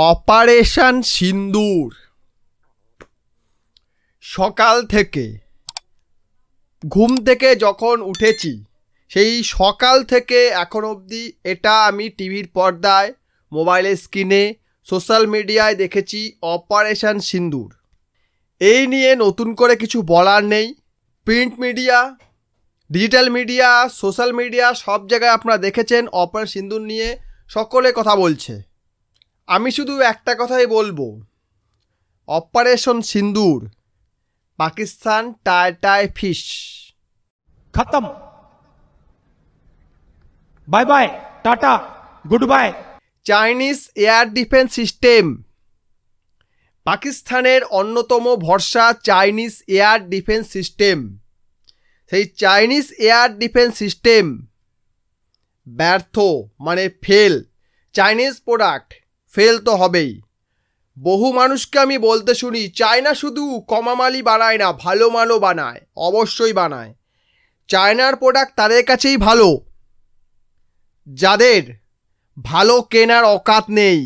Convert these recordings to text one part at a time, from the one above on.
Operation সিন্দুর। সকাল থেকে ঘুম থেকে যখন উঠেছি সেই সকাল থেকে এখন অবধি এটা আমি টিভির পর্দায়, মোবাইলের স্ক্রিনে, সোশ্যাল মিডিয়ায় দেখেছি অপারেশন সিন্দুর। এই নিয়ে নতুন করে কিছু বলার নেই। Print media, digital media, social media সব জায়গায় আপনারা দেখেছেন অপারেশন সিন্দুর নিয়ে সকলে কথা বলছে। আমি শুধু একটা কথাই বলবো, অপারেশন সিন্দুর পাকিস্তান টায় ফিশ खत्म। Bye bye, tata, good bye. Chinese air defence system, পাকিস্তানের অন্যতম ভরসা চাইনিজ এয়ার ডিফেন্স সিস্টেম। সেই চাইনিজ এয়ার ডিফেন্স সিস্টেম ব্যর্থ, মানে ফেল। চাইনিজ প্রোডাক্ট ফেল তো হবেই। বহু মানুষকে আমি বলতে শুনি চায়না শুধু কমা মালই বানায় না, ভালো মালও বানায়। অবশ্যই বানায়। চায়নার প্রোডাক্ট তাদের কাছেই ভালো যাদের ভালো কেনার অকাত নেই।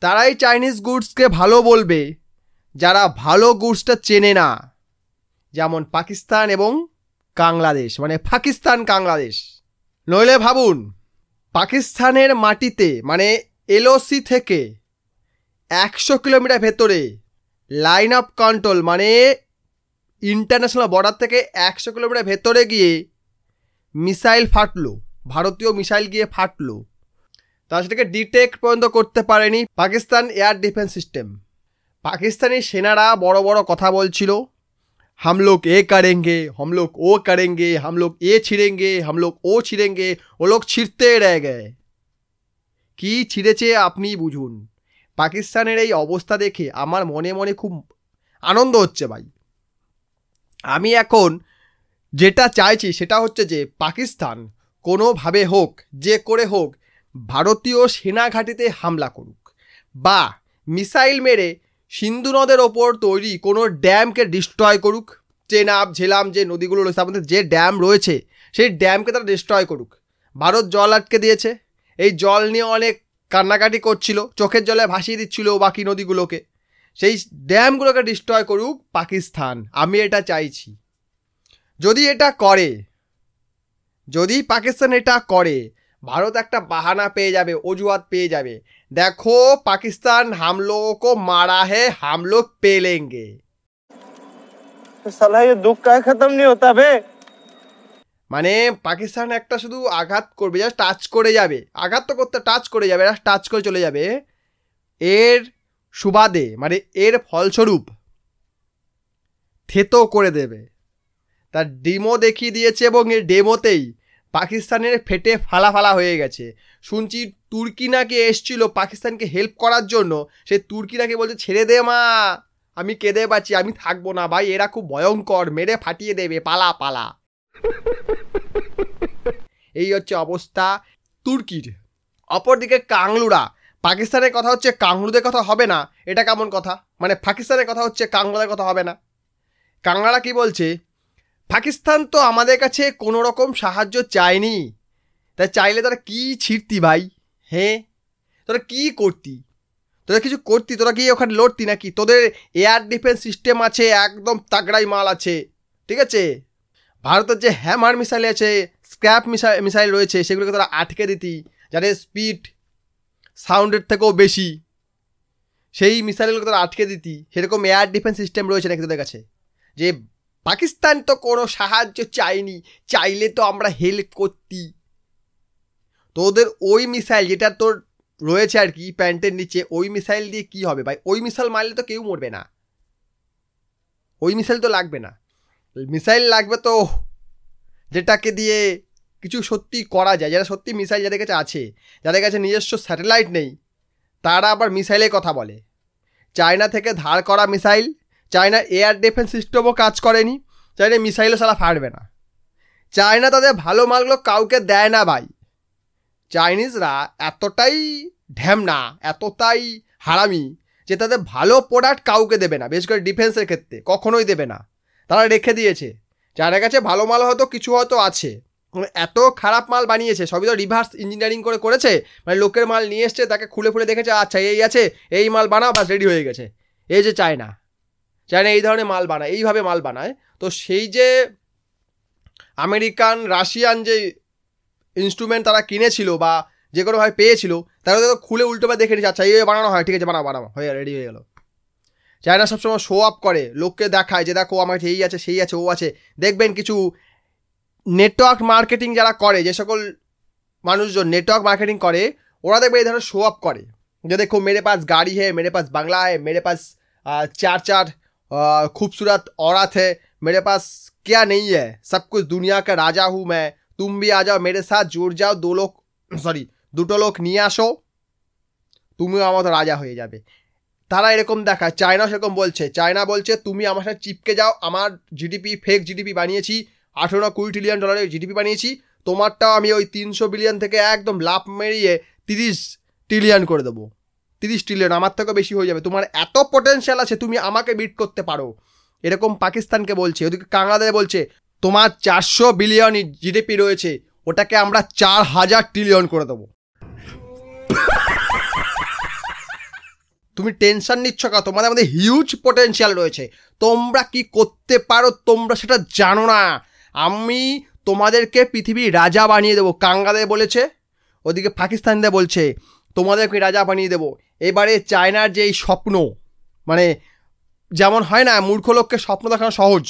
তারাই চাইনিজ গুডসকে ভালো বলবে যারা ভালো গুডসটা চেনে না, যেমন পাকিস্তান এবং বাংলাদেশ, মানে পাকিস্তান বাংলাদেশ। নইলে ভাবুন, পাকিস্তানের মাটিতে মানে এলওসি থেকে 100 কিলোমিটার ভেতরে লাইন অফ কন্ট্রোল, মানে ইন্টারন্যাশনাল বর্ডার থেকে 100 কিলোমিটার ভেতরে গিয়ে মিসাইল ফাটলো, ভারতীয় মিসাইল গিয়ে ফাটলো। তা সেটাকে ডিটেক্ট পর্যন্ত করতে পারেনি Pakistan air defence system. Pakistani সেনারা বড় বড় কথা বলছিল, हम लोग ये करेंगे, हम लोग वो करेंगे, हम लोग ये छिड़ेंगे, हम लोग वो छिड़ेंगे। वो लोग छिड़ते रह गए। কি ছিঁড়েছে আপনি বুঝুন। পাকিস্তানের এই অবস্থা দেখে আমার মনে মনে খুব আনন্দ হচ্ছে ভাই। আমি এখন যেটা চাইছি সেটা হচ্ছে যে পাকিস্তান কোনোভাবে হোক, যে করে হোক, ভারতীয় সেনা ঘাঁটিতে হামলা করুক বা মিসাইল মেরে সিন্ধু নদের ওপর তৈরি কোনো ড্যামকে ডিস্ট্রয় করুক। চেনাব, ঝেলাম যে নদীগুলো রয়েছে, আমাদের যে ড্যাম রয়েছে সেই ড্যামকে তারা ডিস্ট্রয় করুক। ভারত জল আটকে দিয়েছে, এই জল নিয়ে অনেক কান্নাকাটি করছিল, চোখের জলে ভাসিয়ে দিচ্ছিল বাকি নদীগুলোকে। সেই ড্যামগুলোকে ডিস্ট্রয় করুক পাকিস্তান। আমি এটা চাইছি। যদি এটা করে, যদি পাকিস্তান এটা করে, ভারত একটা বাহানা পেয়ে যাবে, অজুহাত পেয়ে যাবে, দেখো পাকিস্তান हम लोगों को मारा है, हम लोग पे लेंगे। साला ये दुख का खत्म नहीं होता बे। মানে পাকিস্তান একটা শুধু আঘাত করবে, জাস্ট টাচ করে যাবে। আঘাত তো করতে টাচ করে যাবে, জাস্ট টাচ করে চলে যাবে। এর সুবাদে, মানে এর ফলস্বরূপ থেতো করে দেবে। তার ডেমো দেখিয়ে দিয়েছে এবং এর ডেমোতেই পাকিস্তানের ফেটে ফালা ফালা হয়ে গেছে। শুনছি তুর্কি নাকি এসছিল পাকিস্তানকে হেল্প করার জন্য। সে তুর্কি নাকি বলছে ছেড়ে দে মা, আমি কেঁদে পাচ্ছি, আমি থাকবো না ভাই, এরা খুব ভয়ঙ্কর, মেরে ফাটিয়ে দেবে, পালা পালা। এই হচ্ছে অবস্থা তুর্কির। অপরদিকে কাংলুরা, পাকিস্তানের কথা হচ্ছে কাংলুদের কথা হবে না, এটা কেমন কথা? মানে পাকিস্তানের কথা হচ্ছে কাংলাদের কথা হবে না। কাংলারা কি বলছে, পাকিস্তান তো আমাদের কাছে কোনো রকম সাহায্য চায়নি, তাই চাইলে তারা কী ছিঁড়তি ভাই? হ্যাঁ, তোরা কী করতি? তোরা কিছু করতি? তোরা কি ওখানে লড়তি নাকি? তোদের এয়ার ডিফেন্স সিস্টেম আছে, একদম তাগড়াই মাল আছে, ঠিক আছে? ভারতের যে হ্যামার মিসাইল আছে, স্ক্র্যাপ মিসাইল রয়েছে, সেগুলোকে তারা আটকে দিতি, যাদের স্পিড সাউন্ডের থেকেও বেশি, সেই মিসাইলগুলোকে তারা আটকে দিতি। সেরকম এয়ার ডিফেন্স সিস্টেম রয়েছে নাকি তোদের কাছে? যে পাকিস্তান তো কোনো সাহায্য চাইনি, চাইলে তো আমরা হেল্প করতি। তোদের ওই মিসাইল যেটা তোর রয়েছে আর কি প্যান্টের নিচে, ওই মিসাইল দিয়ে কি হবে ভাই? ওই মিসাইল মারলে তো কেউ মরবে না, ওই মিসাইল তো লাগবে না। মিসাইল লাগবে তো যেটাকে দিয়ে কিছু সত্যি করা যায়, যারা সত্যি মিসাইল যাদের কাছে আছে, যাদের কাছে নিজস্ব স্যাটেলাইট নেই, তারা আবার মিসাইলের কথা বলে। চায়না থেকে ধার করা মিসাইল, চায়না এয়ার ডিফেন্স সিস্টেমও কাজ করেনি, চায়না মিসাইলও সালা ফাটবে না। চায়না তাদের ভালো মালগুলো কাউকে দেয় না ভাই। চাইনিজরা এতটাই ঢ্যামনা, এতটাই হারামি যে তাদের ভালো প্রোডাক্ট কাউকে দেবে না, বিশেষ করে ডিফেন্সের ক্ষেত্রে কখনোই দেবে না। তারা রেখে দিয়েছে, যাদের কাছে ভালো মাল হয়তো কিছু হয়তো আছে, এত খারাপ মাল বানিয়েছে, সবই তো রিভার্স ইঞ্জিনিয়ারিং করে করেছে, মানে লোকের মাল নিয়ে এসছে, তাকে খুলে খুলে দেখেছে, আচ্ছা এই আছে, এই মাল বানাও, বাস রেডি হয়ে গেছে। এই যে চায়না এই ধরনের মাল বানায়, এইভাবে মাল বানায়। তো সেই যে আমেরিকান রাশিয়ান যে ইনস্ট্রুমেন্ট তারা কিনেছিল বা যে কোনোভাবে পেয়েছিল, তারা তো খুলে উল্টোভাবে দেখে নিচ্ছে, আচ্ছা এই বানানো হয়, ঠিক আছে বানাও হয়ে রেডি হয়ে গেল। চায়না সবসময় শো আপ করে, লোককে দেখায় যে দেখো আমার এই আছে, সেই আছে, ও আছে। দেখবেন কিছু নেটওয়ার্ক মার্কেটিং যারা করে, যে সকল মানুষজন নেটওয়ার্ক মার্কেটিং করে, ওরা দেখবে এই ধরনের শো আপ করে যে দেখো মেরে পাস গাড়ি है, मेरे पास बांग्ला है, मेरे पास चार खूबसूरत औरत है, मेरे पास क्या नहीं है, सब कुछ दुनिया का राजा हूँ मैं, तुम भी आ जाओ मेरे साथ, जुड़ जाओ, দুটো লোক নিয়ে আসো, তুমিও আমার তো রাজা হয়ে যাবে। তারা এরকম দেখায়। চায়না সেরকম বলছে, চায়না বলছে তুমি আমার সাথে চিপকে যাও, আমার জিডিপি ফেক জিডিপি বানিয়েছি, 18-20 ট্রিলিয়ন ডলারের জিডিপি বানিয়েছি, তোমারটাও আমি ওই 300 বিলিয়ন থেকে একদম লাভ মেরিয়ে 30 ট্রিলিয়ন করে দেবো। 30 ট্রিলিয়ন আমার থেকেও বেশি হয়ে যাবে, তোমার এত পটেনশিয়াল আছে, তুমি আমাকে বিট করতে পারো, এরকম পাকিস্তানকে বলছে। ওদিকে কানাডা বলছে তোমার 400 বিলিয়ন জিডিপি রয়েছে, ওটাকে আমরা 4000 ট্রিলিয়ন করে দেবো। তুমি টেনশন নিচ্ছ কেন? তোমাদের মধ্যে হিউজ পটেনশিয়াল রয়েছে, তোমরা কি করতে পারো তোমরা সেটা জানো না, আমি তোমাদেরকে পৃথিবীর রাজা বানিয়ে দেবো। কাঙ্গাদের বলেছে, ওদিকে পাকিস্তানদের বলছে তোমাদেরকে রাজা বানিয়ে দেবো। এবারে চায়নার যে এই স্বপ্ন, মানে যেমন হয় না মূর্খ লোককে স্বপ্ন দেখানো সহজ,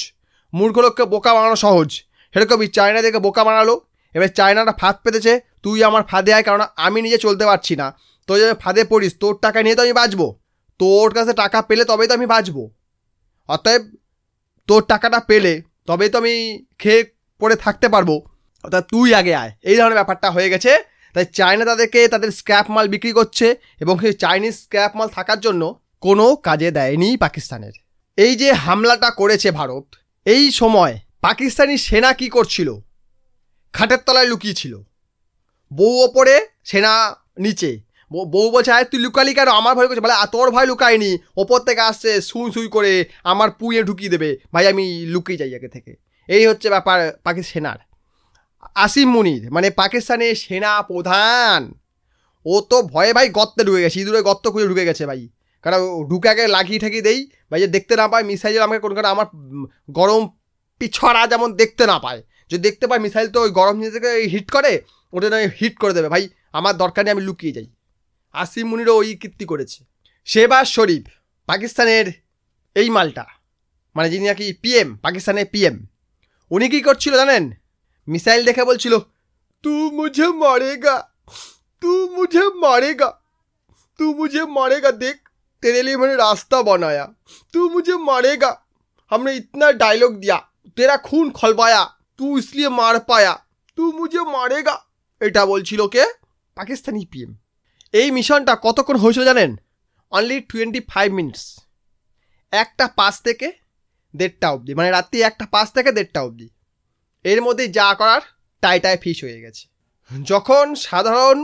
মূর্খ লোককে বোকা বানানো সহজ, সেরকমই চায়নাদেরকে বোকা বানালো। এবার চায়নাটা ফাঁদ পেতেছে, তুই আমার ফাঁদে আয়, কারণ আমি নিজে চলতে পারছি না, তো যদি ফাঁদে পড়িস তোর টাকা নিয়ে তো আমি বাঁচবো, তোর কাছে টাকা পেলে তবেই তো আমি বাঁচবো, অতএব তোর টাকাটা পেলে তবেই তো আমি খেয়ে পড়ে থাকতে পারবো, অর্থাৎ তুই আগে আয়। এই ধরনের ব্যাপারটা হয়ে গেছে। তাই চায়না তাদেরকে তাদের স্ক্র্যাপ মাল বিক্রি করছে, এবং সেই চাইনিজ স্ক্র্যাপ মাল থাকার জন্য কোনো কাজে দেয়নি পাকিস্তানের। এই যে হামলাটা করেছে ভারত, এই সময় পাকিস্তানি সেনা কি করছিল? খাটের তলায় লুকিয়েছিল, বউ ওপরে সেনা নিচে। বউ বলছে আয় তুই লুকালি কেন? আমার ভয় করছে। বলে তোর ভয় লুকায়নি, ওপর থেকে আসছে সুই করে আমার পুঁয়ে ঢুকিয়ে দেবে, ভাই আমি লুকিয়ে যাই আগে থেকে। এই হচ্ছে ব্যাপার পাকিস্তান সেনার। আসিম মুনির মানে পাকিস্তানের সেনা প্রধান, ও তো ভয়ে ভাই গর্তে ঢুকে গেছে, ইঁদুরে গর্ত খুঁজে ঢুকে গেছে ভাই। কারণ ঢুকে আগে লাগিয়ে ঠাকিয়ে দেই ভাই, যে দেখতে না পায় মিসাইল, আমাকে কোনো কারণে আমার গরম পিছড়া যেমন দেখতে না পায়, যদি দেখতে পায় মিসাইল তো ওই গরম জিনিস থেকে হিট করে, ওটা নয় হিট করে দেবে ভাই, আমার দরকার নেই, আমি লুকিয়ে যাই। আসিম মুনিরও ওই কীর্তি করেছে। শেহবাজ শরীফ পাকিস্তানের এই মালটা, মানে যিনি নাকি পিএম, পাকিস্তানের পিএম, উনি কী করছিল জানেন? মিসাইল দেখে বলছিল তু মুঝে মারেগা, তু মুঝে মারেগা, तू मुझे मारेगा, देख तेरे लिए मैंने रास्ता बनाया, तू मुझे मारेगा, हमने इतना डायलॉग दिया, तेरा खून खौलवाया, तू इसलिए मार पाया, तू मुझे मारेगा। এটা বলছিল কে? পাকিস্তানি পিএম। এই মিশনটা কতক্ষণ হয়েছিল জানেন? অনলি 25 মিনিটস, 1:05 থেকে 1:30 অবধি, মানে রাত্রি 1:05 থেকে 1:30 অবধি। এর মধ্যে যা করার টাই ফিস হয়ে গেছে। যখন সাধারণ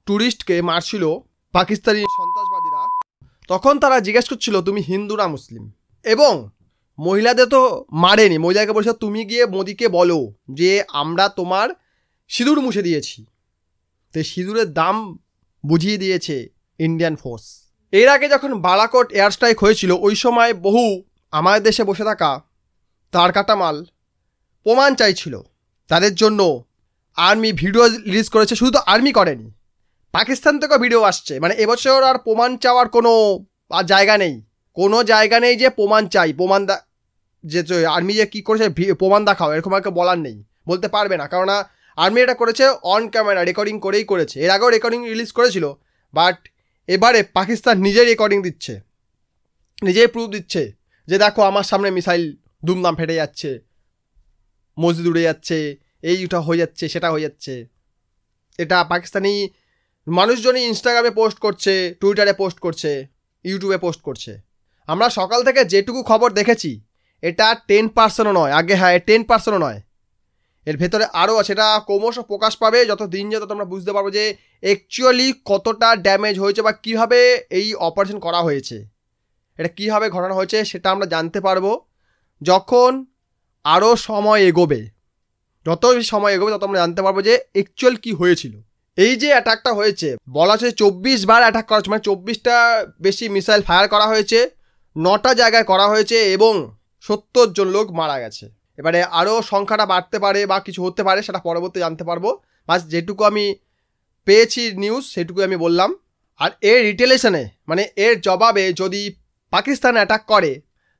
ট্যুরিস্টকে মারছিল পাকিস্তানি সন্ত্রাসবাদীরা, তখন তারা জিজ্ঞেস করছিল তুমি হিন্দু না মুসলিম, এবং মহিলাদের তো মারেনি, মহিলাকে বলছে তুমি গিয়ে মোদিকে বলো যে আমরা তোমার সিঁদুর মুছে দিয়েছি। তো সিঁদুরের দাম বুঝিয়ে দিয়েছে ইন্ডিয়ান ফোর্স। এর আগে যখন বালাকোট এয়ার স্ট্রাইক হয়েছিল, ওই সময় বহু আমাদের দেশে বসে থাকা তার কাটা মাল প্রমাণ চাইছিল, তাদের জন্য আর্মি ভিডিও রিলিজ করেছে। শুধু তো আর্মি করেনি, পাকিস্তান থেকেও ভিডিও আসছে। মানে এবছর আর প্রমাণ চাওয়ার কোনো আর জায়গা নেই, কোনো জায়গা নেই যে প্রমাণ চাই, প্রমাণ যে আর্মি যে কী করেছে প্রমাণ দেখাও, এরকম আর বলার নেই, বলতে পারবে না, কারণ আর্মি এটা করেছে অন ক্যামেরা রেকর্ডিং করেই করেছে। এর আগেও রেকর্ডিং রিলিজ করেছিল, বাট এবারে পাকিস্তান নিজেই রেকর্ডিং দিচ্ছে, নিজেই প্রুফ দিচ্ছে যে দেখো আমার সামনে মিসাইল দুমদাম ফেটে যাচ্ছে, মসজিদ উড়ে যাচ্ছে, এইটা হয়ে যাচ্ছে, সেটা হয়ে যাচ্ছে। এটা পাকিস্তানি মানুষজনই ইনস্টাগ্রামে পোস্ট করছে, টুইটারে পোস্ট করছে, ইউটিউবে পোস্ট করছে। আমরা সকাল থেকে যেটুকু খবর দেখেছি এটা 10%ও নয়, আগে হ্যাঁ 10%ও নয়, এর ভেতরে আরও আছে। এটা ক্রমশ প্রকাশ পাবে, যত দিন যত আমরা বুঝতে পারবো যে অ্যাকচুয়ালি কতটা ড্যামেজ হয়েছে বা কীভাবে এই অপারেশন করা হয়েছে, এটা কীভাবে ঘটানো হয়েছে সেটা আমরা জানতে পারবো যখন আরও সময় এগোবে, যত বেশি সময় এগোবে তত আমরা জানতে পারবো যে অ্যাকচুয়াল কী হয়েছিল। এই যে অ্যাটাকটা হয়েছে, বলা হচ্ছে 24 বার অ্যাটাক করা হচ্ছে, মানে 24টা বেশি মিসাইল ফায়ার করা হয়েছে, 9টা জায়গায় করা হয়েছে এবং 70 জন লোক মারা গেছে। এবারে আরও সংখ্যাটা বাড়তে পারে বা কিছু হতে পারে, সেটা পরবর্তী জানতে পারবো। বাস যেটুকু আমি পেয়েছি নিউজ সেটুকু আমি বললাম। আর এর রিটেলিয়েশনে, মানে এর জবাবে যদি পাকিস্তান অ্যাটাক করে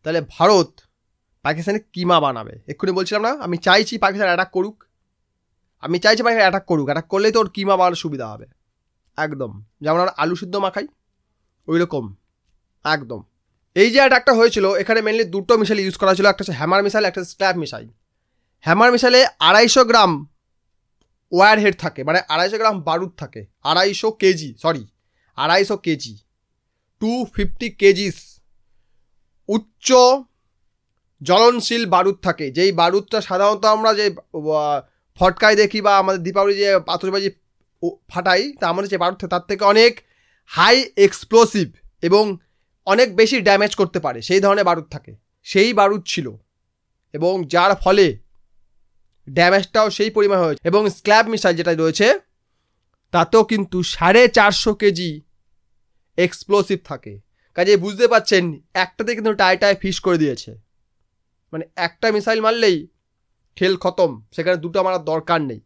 তাহলে ভারত পাকিস্তানে কিমা বানাবে। এক্ষুনি বলছিলাম না, আমি চাইছি পাকিস্তান অ্যাটাক করুক, আমি চাইছি পাকিস্তান অ্যাটাক করুক। অ্যাটাক করলেই তো ওর কিমা বানার সুবিধা হবে একদম, যেমন আমরা আলু সিদ্ধ মাখাই ওই রকম একদম। এই যে অ্যাটাকটা হয়েছিল এখানে মেনলি দুটো মিসাইল ইউজ করা ছিল, একটা হচ্ছে হ্যামার মিসাইল, একটা স্ক্ল্যাব মিসাইল। হ্যামার মিসাইলে 250 গ্রাম ওয়ার হেড থাকে, মানে 250 গ্রাম বারুদ থাকে, 250 কেজি 250 কেজিস উচ্চ জ্বলনশীল বারুদ থাকে। যেই বারুদটা সাধারণত আমরা যে ফটকায় দেখি বা আমাদের দীপাবলি যে আতশবাজি ফাটাই, তা আমাদের যে বারুদ থাকে তার থেকে অনেক হাই এক্সপ্লোসিভ এবং অনেক বেশি ড্যামেজ করতে পারে, সেই ধরনের বারুদ থাকে। সেই বারুদ ছিল এবং যার ফলে ড্যামেজটাও সেই পরিমাণ হয়েছে। এবং স্ক্ল্যাব মিসাইল যেটা রয়েছে তাতেও কিন্তু 450 কেজি এক্সপ্লোসিভ থাকে। কাজে বুঝতে পারছেন একটাতে কিন্তু টায় ফিশ করে দিয়েছে, মানে একটা মিসাইল মারলেই খেল খতম, সেখানে দুটো মারার দরকার নেই।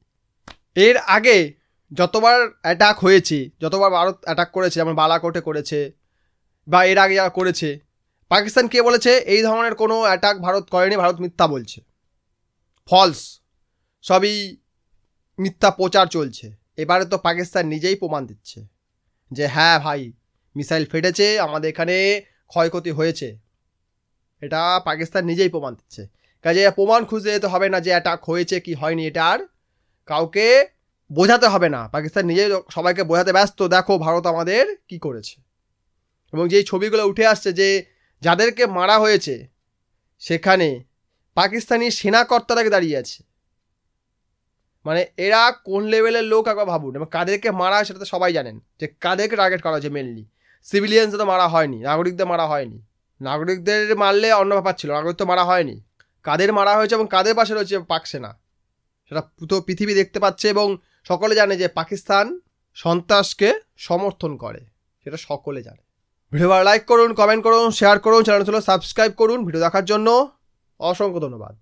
এর আগে যতবার অ্যাটাক হয়েছে, যতবার ভারত অ্যাটাক করেছে, যেমন বালাকোটে করেছে বা এর আগে যারা করেছে, পাকিস্তান কে বলেছে এই ধরনের কোনো অ্যাটাক ভারত করেনি, ভারত মিথ্যা বলছে, ফলস, সবই মিথ্যা প্রচার চলছে। এবারে তো পাকিস্তান নিজেই প্রমাণ দিচ্ছে যে হ্যাঁ ভাই মিসাইল ফেটেছে, আমাদের এখানে ক্ষয়ক্ষতি হয়েছে, এটা পাকিস্তান নিজেই প্রমাণ দিচ্ছে। কাজে প্রমাণ খুঁজতে যেতে হবে না যে অ্যাটাক হয়েছে কি হয়নি, এটা আর কাউকে বোঝাতে হবে না, পাকিস্তান নিজেই সবাইকে বোঝাতে ব্যস্ত দেখো ভারত আমাদের কি করেছে। এবং যেই ছবিগুলো উঠে আসছে যে যাদেরকে মারা হয়েছে সেখানে পাকিস্তানি সেনাকর্তারা দাঁড়িয়ে আছে, মানে এরা কোন লেভেলের লোক একবার ভাবুন। এবং কাদেরকে মারা হয় সেটা তো সবাই জানেন যে কাদেরকে টার্গেট করা হয়েছে, মেনলি সিভিলিয়ানসদের তো মারা হয়নি, নাগরিকদের মারা হয়নি। নাগরিকদের মারলে অন্য ব্যাপার ছিল, নাগরিক তো মারা হয়নি। কাদের মারা হয়েছে এবং কাদের পাশে রয়েছে পাক সেনা সেটা পুরো পৃথিবী দেখতে পাচ্ছে এবং সকলে জানে যে পাকিস্তান সন্ত্রাসকে সমর্থন করে, সেটা সকলে জানে। ভিডিও লাইক করুন, কমেন্ট করুন, শেয়ার করুন, চ্যানেল সাবস্ক্রাইব করুন। ভিডিও দেখার জন্য অসংখ্য ধন্যবাদ।